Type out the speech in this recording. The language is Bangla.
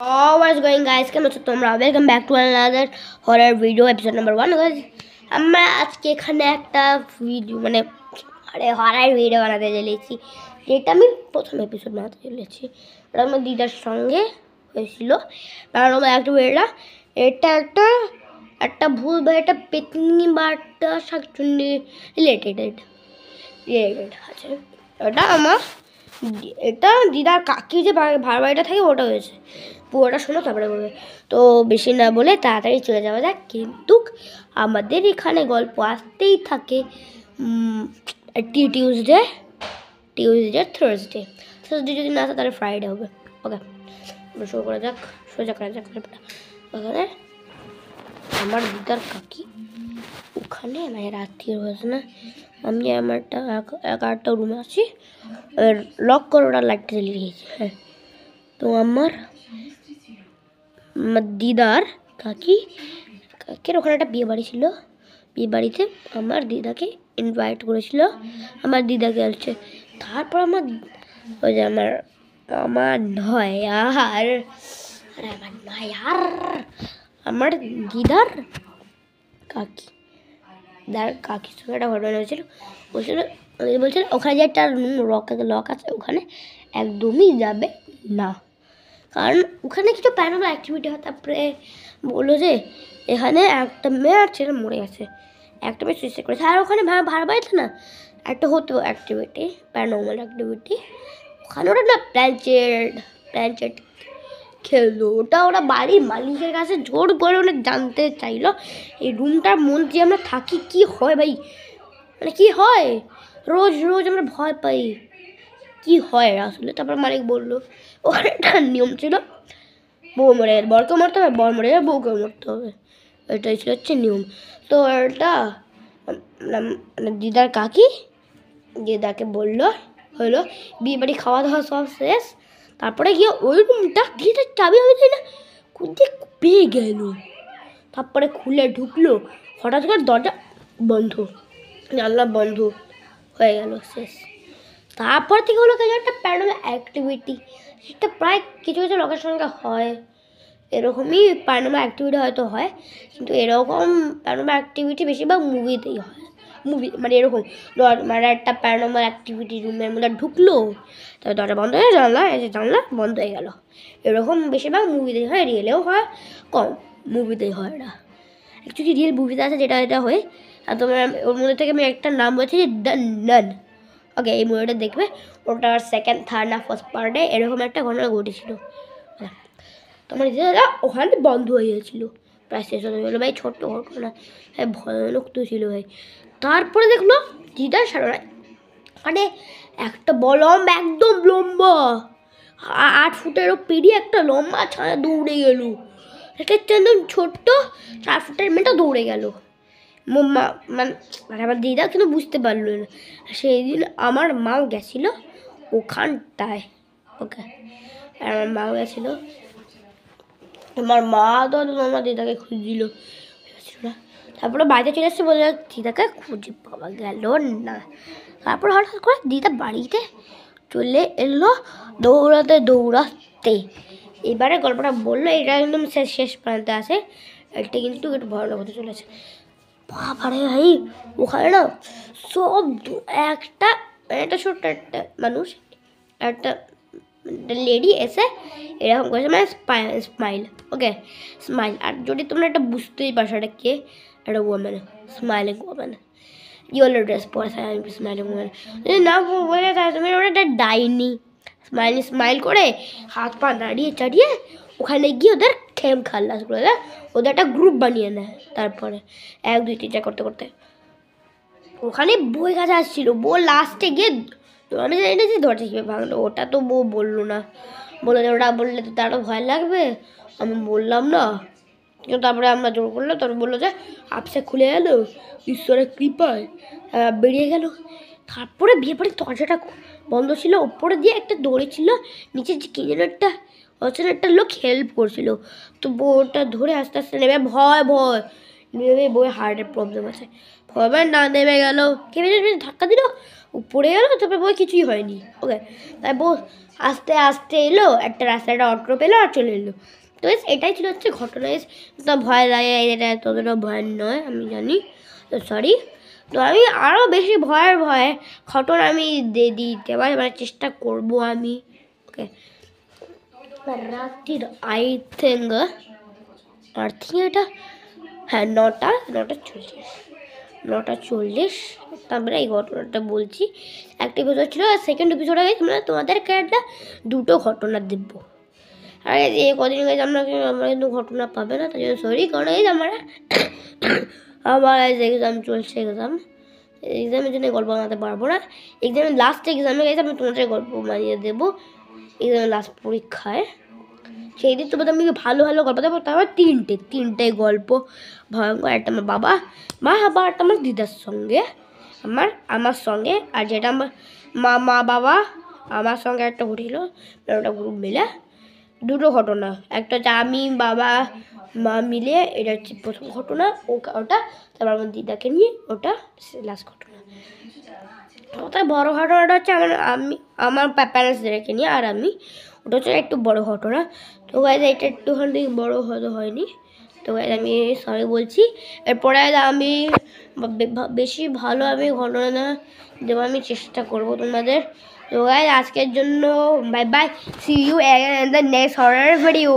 What's going guys? কেমন আছো তোমরা? Welcome back to another horror video episode number 1 guys. আমরা আজকে এখানে একটা ভিডিও হরার ভিডিও বানাতে চলেছি, যেটা আমি প্রথম এপিসোড বানাতে চলেছি। এটা আমার দিদার সঙ্গে হয়েছিল বানানো একটা ভিডিওটা। এটা একটা ভূত বা একটা পেতনি বা একটা শাকচুন্নি রিলেটেড আছে। এটা দিদার কাকি যে ভাড়া বাড়িটা থাকে ওটা হয়েছে। পুরোটা শোনো তারপরে বলবে। তো বেশি না বলে তাড়াতাড়ি চলে যাওয়া যাক। কিন্তু আমাদের এখানে গল্প আসতেই থাকে টিউসডে থার্সডে যদি না আসে তাহলে ফ্রাইডে হবে। ওকে, শুরু করা যাক, সোজা করা যাক। ওখানে আমার দিদার কাকি ওখানে রাত্রি হয়েছে না, আমি আমার একটা রুমে আছি, লক করে ওটা লাইটটা জ্বালিয়ে দিয়েছি। হ্যাঁ, তো আমার দিদার কাকির ওখানে একটা বিয়ে বাড়ি ছিল। বিয়ে বাড়িতে আমার দিদাকে ইনভাইট করেছিল, আমার দিদাকে আসছে। তারপর আমার ওই যে আমার দিদার কাকির সঙ্গে একটা ঘটনা হয়েছিল। বলছিল ওখানে যে একটা লক আছে ওখানে একদমই যাবে না, কারণ ওখানে কিছু প্যারানর্মাল অ্যাক্টিভিটি হয়। তারপরে বললো যে এখানে একটা মেয়ে আর ছেলে মরে গেছে, একটা মেয়ে সুইসাইড করেছে। আর ওখানে ভাড়া বাড়িতে না একটা হতো অ্যাক্টিভিটি, প্যারানর্মাল অ্যাক্টিভিটি। ওখানে ওরা না প্ল্যানচেট খেললো। ওরা বাড়ির মালিকের কাছে জোর করে ওরা জানতে চাইলো এই রুমটার মধ্যে আমরা থাকি কি হয় ভাই, কি হয়, রোজ আমরা ভয় পাই, কি হয় আসলে। তারপর মালিক বললো ওখানে একটা নিয়ম ছিল, বউ মরে গেলে বরকে মরতে হবে, বর মরে গেলে বউকে মরতে হবে, এটাই ছিল হচ্ছে নিয়ম। তো এটা দিদার কাকি দিদাকে হলো বিয়ে বাড়ি খাওয়া দাওয়া সব শেষ। তারপরে গিয়ে ওই রুমটা দিদার চাবি আমি তাই না কোথায় পেয়ে গেল। তারপরে খুলে ঢুকলো, হঠাৎ করে দরজা বন্ধ, জানলা বন্ধ হয়ে গেল, শেষ। তারপর থেকে হলো কিছু একটা প্যারানর্মাল অ্যাক্টিভিটি, সেটা প্রায় কিছু লোকের সঙ্গে হয়। এরকমই প্যারানর্মাল অ্যাক্টিভিটি হয়তো হয়, কিন্তু এরকম প্যারানর্মাল অ্যাক্টিভিটি বেশিরভাগ মুভিতেই হয়। এরকম একটা প্যারানর্মাল অ্যাক্টিভিটি রুমের মধ্যে ঢুকলো, তবে দরজা বন্ধ হয়ে জানলা বন্ধ হয়ে গেল। এরকম বেশিরভাগ মুভিতেই হয়, রিয়েলেও হয়, কম মুভিতেই হয়। এটা অ্যাকচুয়ালি রিয়েল মুভিতে আছে যেটা এটা হয়। আর তোমার ওর মধ্যে থেকে আমি একটা নাম বলছি যে দ্য নান। ওকে, এই মুভিটা দেখবে, ওটার সেকেন্ড থার্ড না ফার্স্ট পার্টে এরকম একটা ঘটনা ঘটেছিল। তোমার দিদারা ওখানে বন্ধ হয়ে গিয়েছিলো, প্রায় শেষ হয়ে গেলো ভাই, ছোট্ট ঘটনা, হ্যাঁ ভয়ানক তো ছিল ভাই। তারপরে দেখলো দিদার সারা একটা লম্বা, একদম লম্বা 8 ফুটেরও পেরিয়ে একটা লম্বা ছায়া দৌড়ে গেল। একটা একদম ছোট্ট 4 ফুটের মেয়েটা দৌড়ে গেল। আমার দিদা কিন্তু বুঝতে পারলো না। সেই দিন আমার মাও গেছিলো ওখানটায়। ওকে, আমার মাও গেছিলো, আমার মা তো আমার দিদাকে খুঁজছিল না। তারপরে বাড়িতে চলে এসছে, বলে দিদাকে খুঁজে পাওয়া গেল না। তারপর হঠাৎ করে দিদা বাড়িতে চলে এলো দৌড়াতে। এবারে গল্পটা বললো, এটা একদম শেষ প্রান্তে আছে, এটা কিন্তু একটু ভয়ানক হতে চলেছে। বাবারে ভাই, ওখানে না সব একটা ছোট্ট একটা মানুষ, একটা লেডি এসে এরকম করেছে, স্মাইল। ওকে, স্মাইল। আর যদি তোমরা এটা বুঝতেই পারছো এটা কে, একটা women, smiling women, yellow dress পরে স্মাইলিং ওমেন। যদি না বোঝা যায় তুমি ওটা ডাইনি। স্মাইল করে হাত পা নাড়িয়ে চাড়িয়ে ওখানে গিয়ে ওদের খাল্লাস করে দেয়, ওদের একটা গ্রুপ বানিয়ে নেয়। তারপরে 1 2 3 4 করতে করতে ওখানে বই কাছে আসছিল। বউ লাস্টে গিয়ে আমি জানি না যে দরজা কীভাবে ভাঙলো, ওটা তো বউ বললো না, ওটা বললে তো তারও ভয় লাগবে, আমি বললাম না। কিন্তু তারপরে আমরা জোর করলো, তারপর বললো যে আপসে খুলে গেল, ঈশ্বরের কৃপায় বেরিয়ে গেল। তারপরে বিয়ে বাড়ির দরজাটা বন্ধ ছিল, ওপরে দিয়ে একটা দড়ি ছিল, নিচে যে কি যেন একটা লোক হেল্প করছিল। তো বউটা ধরে আস্তে আস্তে নেমে, বউয়ের হার্টের প্রবলেম আছে, ভয় না নেমে গেল, কে ধাক্কা দিল, উপরে এলো, তারপরে বই কিছুই হয়নি। ওকে, তারপর আস্তে আস্তে এলো, একটা রাস্তায় একটা অটো পেলো আর চলে এলো। তো এটাই ছিল হচ্ছে ঘটনা। তো ভয় লাগে, এটা ততটা ভয়ের নয় আমি জানি, তো সরি। তো আমি আরও বেশি ভয়ে ঘটনা আমি দিতে পারি, মানে চেষ্টা করবো আমি। ওকে, রাত্রির আই থিঙ্ক এটা হ্যাঁ 9:40। তারপরে এই ঘটনাটা বলছি। একটা এপিসোড ছিল, আর সেকেন্ড এপিসোডে গেছে মানে তোমাদেরকে একটা দুটো ঘটনা দেবো। আর এই কদিন গেছে আমরা কিন্তু ঘটনা পাবে না, তাই জন্য সরি। কারণ এই আমার এক্সাম চলছে, এক্সামের জন্য গল্প বানাতে পারবো না। এক্সামের লাস্ট এক্সামে গেছে আমি তোমাদের গল্প বানিয়ে দেবো, এক্সামের লাস্ট পরীক্ষায়। সেই দিন তোমাদের আমি ভালো গল্প দেবো। তারপর তিনটে গল্প ভয়ঙ্কর, একটা আমার বাবা মা আবার একটা আমার দিদার সঙ্গে, আমার সঙ্গে, আর যেটা আমার মা বাবা আমার সঙ্গে একটা ঘটেছিল, ওটা গ্রুপ মিলে দুটো ঘটনা। একটা হচ্ছে আমি বাবা মা মিলে, এটা হচ্ছে প্রথম ঘটনা, ওটা। তারপর আমার দিদাকে নিয়ে, ওটা লাস্ট ঘটনা। ওটাই বড় ঘটনাটা হচ্ছে আমার প্যারেন্টসদেরকে নিয়ে, আর আমি, ওটা হচ্ছে একটু বড় ঘটনা। তো গাইজ এটা একটুখানি বড় হয়নি, তো গাইজ আমি সরি বলছি। এরপরে আমি বেশি ভালো আমি ঘটনা দেবো, আমি চেষ্টা করবো তোমাদের। তো গাইজ আজকের জন্য bye bye, see you in the next horror video.